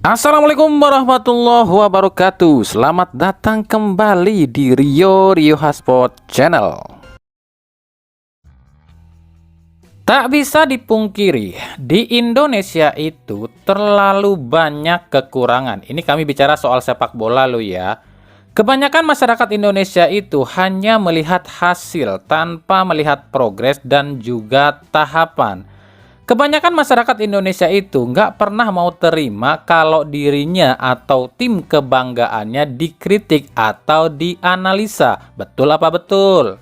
Assalamualaikum warahmatullahi wabarakatuh. Selamat datang kembali di Rio Hotspot Channel. Tak bisa dipungkiri, di Indonesia itu terlalu banyak kekurangan. Ini kami bicara soal sepak bola lo ya. Kebanyakan masyarakat Indonesia itu hanya melihat hasil tanpa melihat progres dan juga tahapan. Kebanyakan masyarakat Indonesia itu nggak pernah mau terima kalau dirinya atau tim kebanggaannya dikritik atau dianalisa. Betul apa betul?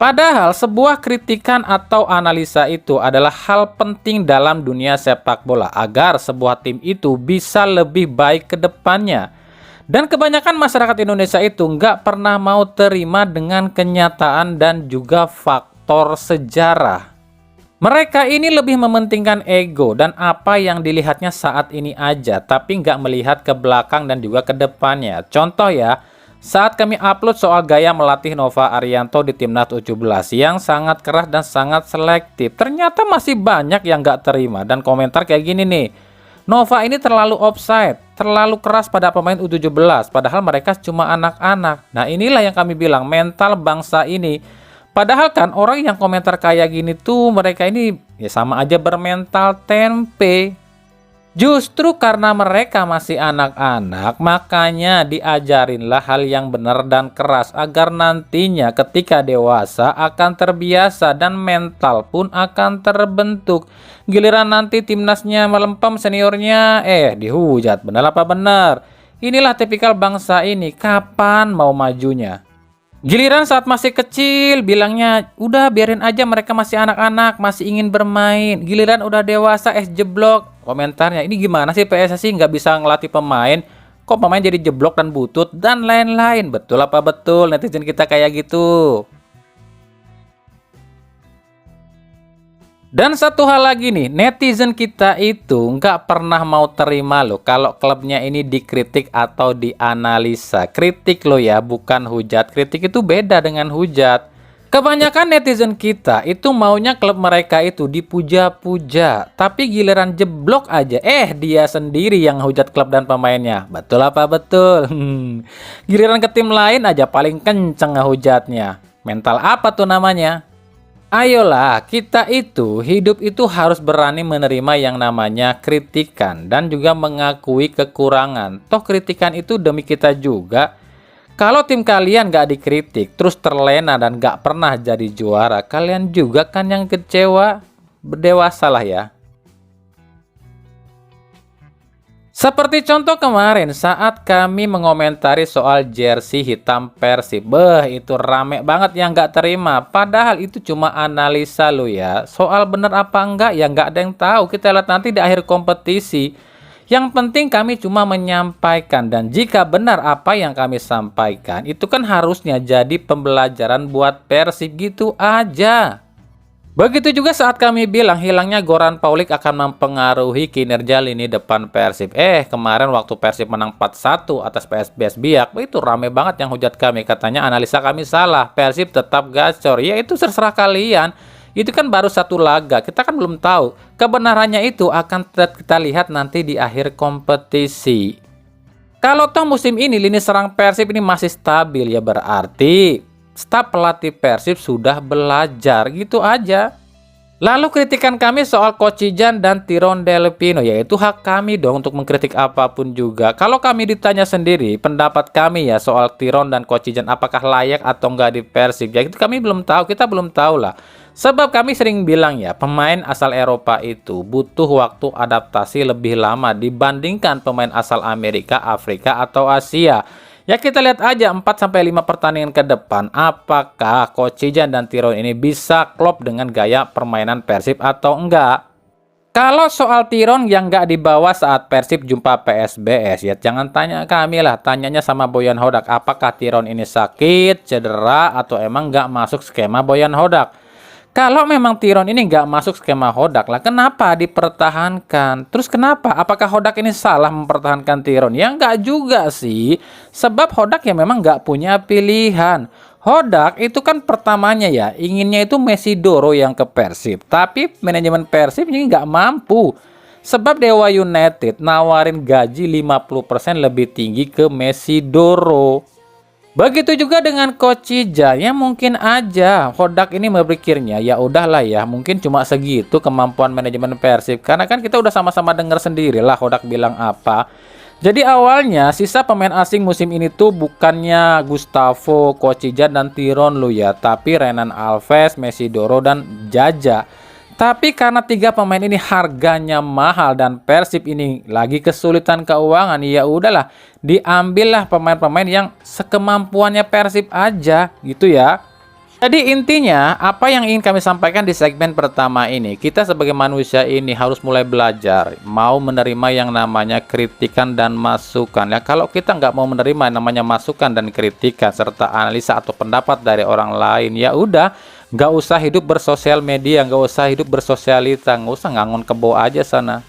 Padahal sebuah kritikan atau analisa itu adalah hal penting dalam dunia sepak bola agar sebuah tim itu bisa lebih baik ke depannya. Dan kebanyakan masyarakat Indonesia itu nggak pernah mau terima dengan kenyataan dan juga faktor sejarah. Mereka ini lebih mementingkan ego dan apa yang dilihatnya saat ini aja, tapi nggak melihat ke belakang dan juga ke depannya. Contoh ya, saat kami upload soal gaya melatih Nova Arianto di Timnas U17 yang sangat keras dan sangat selektif, ternyata masih banyak yang nggak terima dan komentar kayak gini nih. Nova ini terlalu offside, terlalu keras pada pemain U17, padahal mereka cuma anak-anak. Nah inilah yang kami bilang, mental bangsa ini. Padahal kan orang yang komentar kayak gini tuh mereka ini ya sama aja bermental tempe. Justru karena mereka masih anak-anak makanya diajarinlah hal yang benar dan keras agar nantinya ketika dewasa akan terbiasa dan mental pun akan terbentuk. Giliran nanti timnasnya melempem seniornya dihujat. Benar apa benar? Inilah tipikal bangsa ini, kapan mau majunya? Giliran saat masih kecil bilangnya udah biarin aja mereka masih anak-anak, masih ingin bermain. Giliran udah dewasa jeblok. Komentarnya ini gimana sih PSSI nggak bisa ngelatih pemain? Kok pemain jadi jeblok dan butut dan lain-lain. Betul apa betul netizen kita kayak gitu? Dan satu hal lagi nih, netizen kita itu nggak pernah mau terima loh kalau klubnya ini dikritik atau dianalisa. Kritik loh ya, bukan hujat. Kritik itu beda dengan hujat. Kebanyakan netizen kita itu maunya klub mereka itu dipuja-puja. Tapi giliran jeblok aja, dia sendiri yang hujat klub dan pemainnya. Betul apa betul? Giliran ke tim lain aja paling kenceng ngehujatnya. Mental apa tuh namanya? Ayolah, kita itu hidup itu harus berani menerima yang namanya kritikan dan juga mengakui kekurangan. Toh kritikan itu demi kita juga. Kalau tim kalian gak dikritik, terus terlena dan gak pernah jadi juara, kalian juga kan yang kecewa. Berdewasalah ya. Seperti contoh kemarin saat kami mengomentari soal jersey hitam Persib. Itu rame banget yang nggak terima. Padahal itu cuma analisa lo ya. Soal bener apa enggak ya nggak ada yang tahu. Kita lihat nanti di akhir kompetisi. Yang penting kami cuma menyampaikan. Dan jika benar apa yang kami sampaikan, itu kan harusnya jadi pembelajaran buat Persib gitu aja. Begitu juga saat kami bilang hilangnya Goran Paulik akan mempengaruhi kinerja lini depan Persib. Kemarin waktu Persib menang 4-1 atas PSBS Biak, itu rame banget yang hujat kami. Katanya analisa kami salah, Persib tetap gacor. Ya itu terserah kalian. Itu kan baru satu laga, kita kan belum tahu. Kebenarannya itu akan kita lihat nanti di akhir kompetisi. Kalau toh musim ini lini serang Persib ini masih stabil ya berarti staf pelatih Persib sudah belajar gitu aja. Lalu kritikan kami soal Coach Cijan dan Tiron Delpino, yaitu hak kami dong untuk mengkritik apapun juga. Kalau kami ditanya sendiri pendapat kami ya soal Tiron dan Coach Cijan apakah layak atau enggak di Persib, ya itu kami belum tahu, kita belum tahu lah. Sebab kami sering bilang ya, pemain asal Eropa itu butuh waktu adaptasi lebih lama dibandingkan pemain asal Amerika, Afrika atau Asia. Ya kita lihat aja 4-5 pertandingan ke depan apakah Coach Cijan dan Tiron ini bisa klop dengan gaya permainan Persib atau enggak. Kalau soal Tiron yang enggak dibawa saat Persib jumpa PSBS ya jangan tanya kami lah, tanyanya sama Boyan Hodak apakah Tiron ini sakit, cedera atau emang enggak masuk skema Boyan Hodak. Kalau memang Tiron ini nggak masuk skema Hodak lah, kenapa dipertahankan? Terus kenapa? Apakah Hodak ini salah mempertahankan Tiron? Ya nggak juga sih. Sebab Hodak ya memang nggak punya pilihan. Hodak itu kan pertamanya ya, inginnya itu Messi Doro yang ke Persib. Tapi manajemen Persib ini nggak mampu. Sebab Dewa United nawarin gaji 50% lebih tinggi ke Mesidoro. Begitu juga dengan Coach Cija, ya mungkin aja Hodak ini berpikirnya ya udahlah ya, mungkin cuma segitu kemampuan manajemen Persib, karena kan kita udah sama-sama dengar sendiri lah Hodak bilang apa. Jadi awalnya sisa pemain asing musim ini tuh bukannya Gustavo, Coach Cija dan Tiron lo ya, tapi Renan Alves, Mesidoro dan Jaja. Tapi karena 3 pemain ini harganya mahal dan Persib ini lagi kesulitan keuangan, ya udahlah, diambillah pemain-pemain yang sekemampuannya Persib aja gitu ya. Jadi intinya apa yang ingin kami sampaikan di segmen pertama ini, kita sebagai manusia ini harus mulai belajar mau menerima yang namanya kritikan dan masukan ya. Kalau kita nggak mau menerima yang namanya masukan dan kritikan serta analisa atau pendapat dari orang lain, ya udah, nggak usah hidup bersosial media, nggak usah hidup bersosialita, nggak usah ngangon kebo aja sana.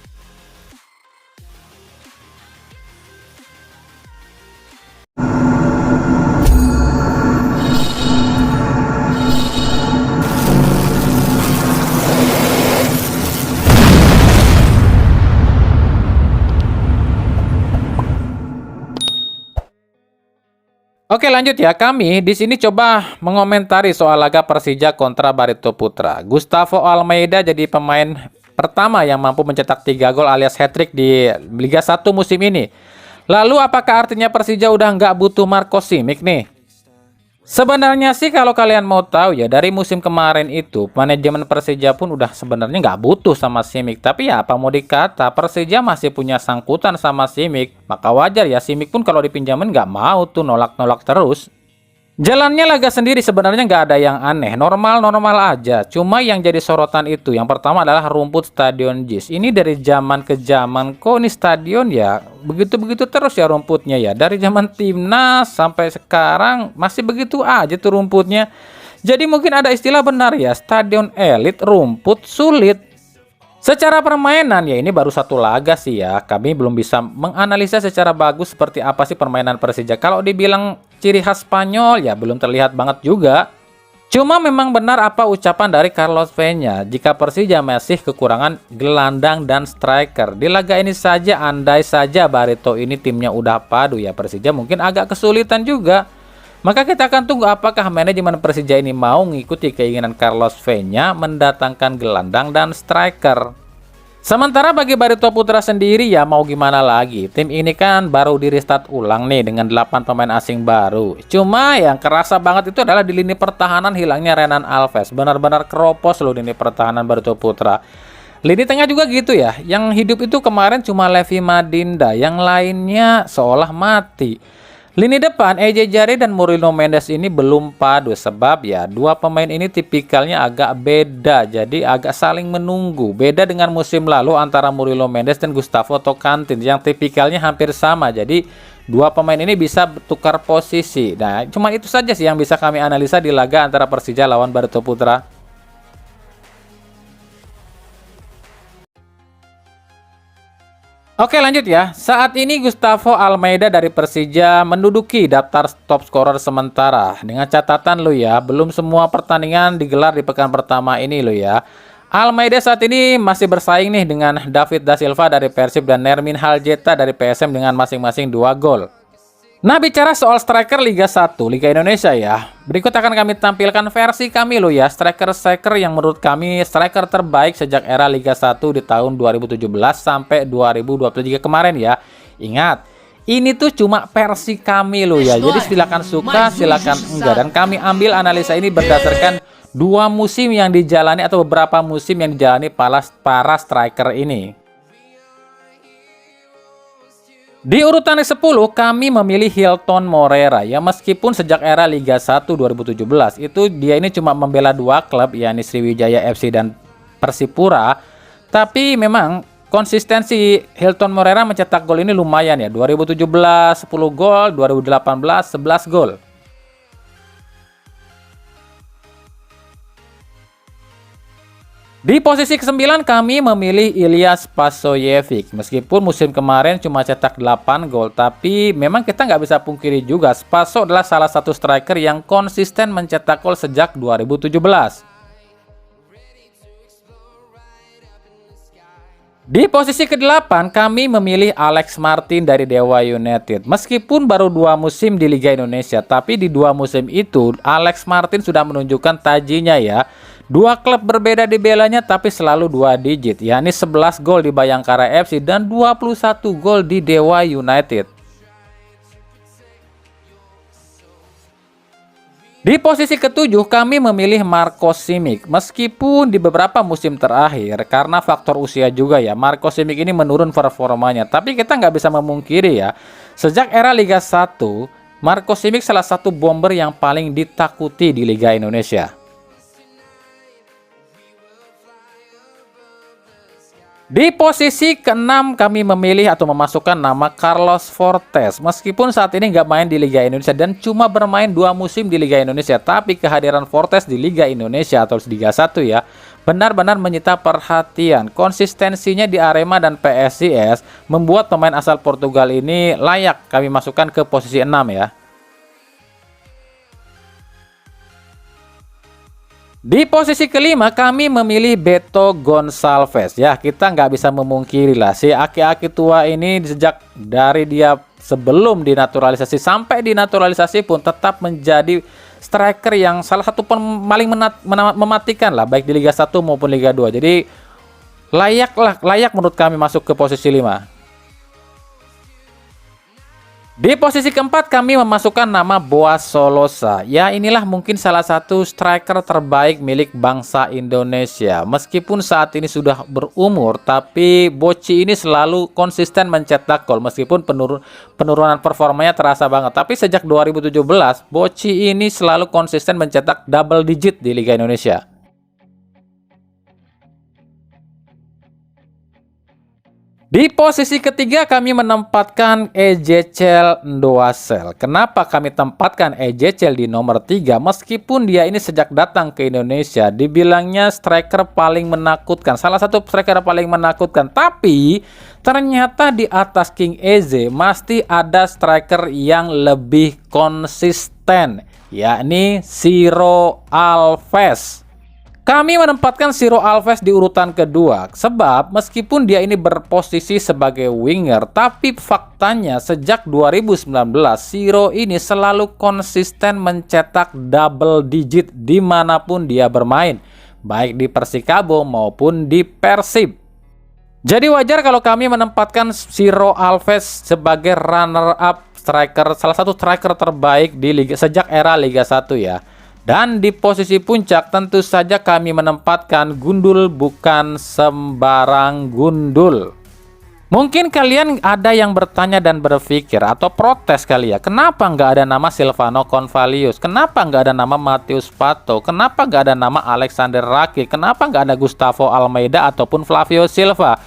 Oke lanjut ya, kami di sini coba mengomentari soal laga Persija kontra Barito Putra. Gustavo Almeida jadi pemain pertama yang mampu mencetak 3 gol alias hat-trick di Liga 1 musim ini. Lalu apakah artinya Persija udah nggak butuh Marco Simic nih? Sebenarnya sih kalau kalian mau tahu ya, dari musim kemarin itu manajemen Persija pun udah sebenarnya nggak butuh sama Simic. Tapi ya apa mau dikata, Persija masih punya sangkutan sama Simic. Maka wajar ya, Simic pun kalau dipinjamin nggak mau tuh, nolak-nolak terus. Jalannya laga sendiri sebenarnya nggak ada yang aneh, normal-normal aja. Cuma yang jadi sorotan itu, yang pertama adalah rumput Stadion JIS. Ini dari zaman ke zaman, kok ini stadion ya begitu-begitu terus ya rumputnya ya. Dari zaman timnas sampai sekarang masih begitu aja tuh rumputnya. Jadi mungkin ada istilah benar ya, stadion elit rumput sulit. Secara permainan ya ini baru satu laga sih ya, kami belum bisa menganalisa secara bagus seperti apa sih permainan Persija. Kalau dibilang ciri khas Spanyol ya belum terlihat banget juga. Cuma memang benar apa ucapan dari Carlos Peña, jika Persija masih kekurangan gelandang dan striker. Di laga ini saja andai saja Barito ini timnya udah padu ya, Persija mungkin agak kesulitan juga. Maka kita akan tunggu apakah manajemen Persija ini mau mengikuti keinginan Carlos Peña mendatangkan gelandang dan striker. Sementara bagi Barito Putra sendiri ya mau gimana lagi, tim ini kan baru di restart ulang nih dengan 8 pemain asing baru. Cuma yang kerasa banget itu adalah di lini pertahanan hilangnya Renan Alves. Benar-benar keropos loh lini pertahanan Barito Putra. Lini tengah juga gitu ya, yang hidup itu kemarin cuma Levi Madinda, yang lainnya seolah mati. Lini depan EJ Jare dan Murilo Mendes ini belum padu sebab ya dua pemain ini tipikalnya agak beda, jadi agak saling menunggu. Beda dengan musim lalu antara Murilo Mendes dan Gustavo Tocantins yang tipikalnya hampir sama. Jadi dua pemain ini bisa bertukar posisi. Nah, cuma itu saja sih yang bisa kami analisa di laga antara Persija lawan Barito Putra. Oke lanjut ya, saat ini Gustavo Almeida dari Persija menduduki daftar top scorer sementara. Dengan catatan lo ya, belum semua pertandingan digelar di pekan pertama ini lo ya. Almeida saat ini masih bersaing nih dengan David Da Silva dari Persib dan Nermin Haljeta dari PSM dengan masing-masing 2 gol. Nah bicara soal striker Liga 1, Liga Indonesia ya, berikut akan kami tampilkan versi kami lo ya, striker-striker yang menurut kami striker terbaik sejak era Liga 1 di tahun 2017 sampai 2023 kemarin ya. Ingat, ini tuh cuma versi kami lo ya, jadi silakan suka, silakan enggak. Dan kami ambil analisa ini berdasarkan 2 musim yang dijalani atau beberapa musim yang dijalani para striker ini. Di urutan ke-10 kami memilih Hilton Moreira ya, meskipun sejak era Liga 1 2017 itu dia ini cuma membela 2 klub yakni Sriwijaya FC dan Persipura, tapi memang konsistensi Hilton Moreira mencetak gol ini lumayan ya. 2017 10 gol, 2018 11 gol. Di posisi ke-9 kami memilih Ilyas Spasojevic. Meskipun musim kemarin cuma cetak 8 gol, tapi memang kita nggak bisa pungkiri juga Spaso adalah salah satu striker yang konsisten mencetak gol sejak 2017. Di posisi ke-8 kami memilih Alex Martin dari Dewa United. Meskipun baru 2 musim di Liga Indonesia, tapi di 2 musim itu Alex Martin sudah menunjukkan tajinya ya. 2 klub berbeda dibelanya tapi selalu 2 digit, yakni 11 gol di Bayangkara FC dan 21 gol di Dewa United. Di posisi ke-7 kami memilih Marco Simic. Meskipun di beberapa musim terakhir karena faktor usia juga ya, Marco Simic ini menurun performanya. Tapi kita nggak bisa memungkiri ya, sejak era Liga 1, Marco Simic salah satu bomber yang paling ditakuti di Liga Indonesia. Di posisi ke-6 kami memilih atau memasukkan nama Carlos Fortes. Meskipun saat ini nggak main di Liga Indonesia dan cuma bermain 2 musim di Liga Indonesia, tapi kehadiran Fortes di Liga Indonesia atau Liga 1 ya, benar-benar menyita perhatian. Konsistensinya di Arema dan PSIS membuat pemain asal Portugal ini layak kami masukkan ke posisi 6 ya. Di posisi kelima kami memilih Beto Gonçalves. Ya, kita nggak bisa memungkiri lah, si aki-aki tua ini sejak dari dia sebelum dinaturalisasi sampai dinaturalisasi pun tetap menjadi striker yang salah satu paling mematikan lah, baik di Liga 1 maupun Liga 2. Jadi layak menurut kami masuk ke posisi 5. Di posisi keempat kami memasukkan nama Boas Solosa. Ya, inilah mungkin salah satu striker terbaik milik bangsa Indonesia. Meskipun saat ini sudah berumur, tapi Boci ini selalu konsisten mencetak gol. Meskipun penurunan performanya terasa banget, tapi sejak 2017 Boci ini selalu konsisten mencetak double digit di Liga Indonesia. Di posisi ketiga kami menempatkan Ezechiel Ndoasel. Kenapa kami tempatkan Ezechiel di nomor 3? Meskipun dia ini sejak datang ke Indonesia dibilangnya striker paling menakutkan, salah satu striker paling menakutkan, tapi ternyata di atas King Eze masih ada striker yang lebih konsisten, yakni Ciro Alves. Kami menempatkan Ciro Alves di urutan kedua, sebab meskipun dia ini berposisi sebagai winger, tapi faktanya sejak 2019 Ciro ini selalu konsisten mencetak double digit dimanapun dia bermain, baik di Persikabo maupun di Persib. Jadi wajar kalau kami menempatkan Ciro Alves sebagai runner up striker, salah satu striker terbaik di Liga sejak era Liga 1 ya. Dan di posisi puncak tentu saja kami menempatkan Gundul, bukan sembarang Gundul. Mungkin kalian ada yang bertanya dan berpikir atau protes kali ya, kenapa nggak ada nama Silvano Konvalius? Kenapa nggak ada nama Matheus Pato? Kenapa nggak ada nama Alexander Rakic? Kenapa nggak ada Gustavo Almeida ataupun Flavio Silva?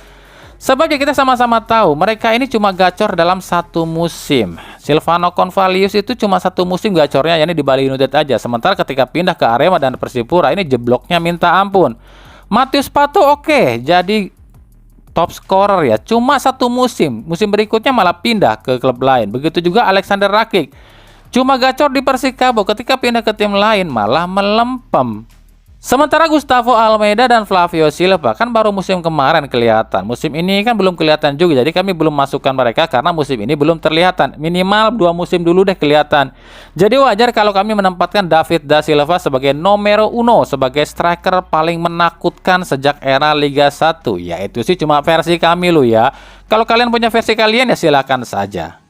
Sebab kita sama-sama tahu mereka ini cuma gacor dalam 1 musim. Silvano Konvalius itu cuma 1 musim gacornya, yakni di Bali United aja. Sementara ketika pindah ke Arema dan Persipura ini jebloknya minta ampun. Matheus Pato oke, jadi top scorer ya, cuma 1 musim. Musim berikutnya malah pindah ke klub lain. Begitu juga Alexander Rakic, cuma gacor di Persikabo, ketika pindah ke tim lain malah melempem. Sementara Gustavo Almeida dan Flavio Silva kan baru musim kemarin kelihatan. Musim ini kan belum kelihatan juga. Jadi kami belum masukkan mereka karena musim ini belum terlihatan. Minimal 2 musim dulu deh kelihatan. Jadi wajar kalau kami menempatkan David da Silva sebagai nomor 1, sebagai striker paling menakutkan sejak era Liga 1. Ya itu sih cuma versi kami loh ya. Kalau kalian punya versi kalian ya silakan saja.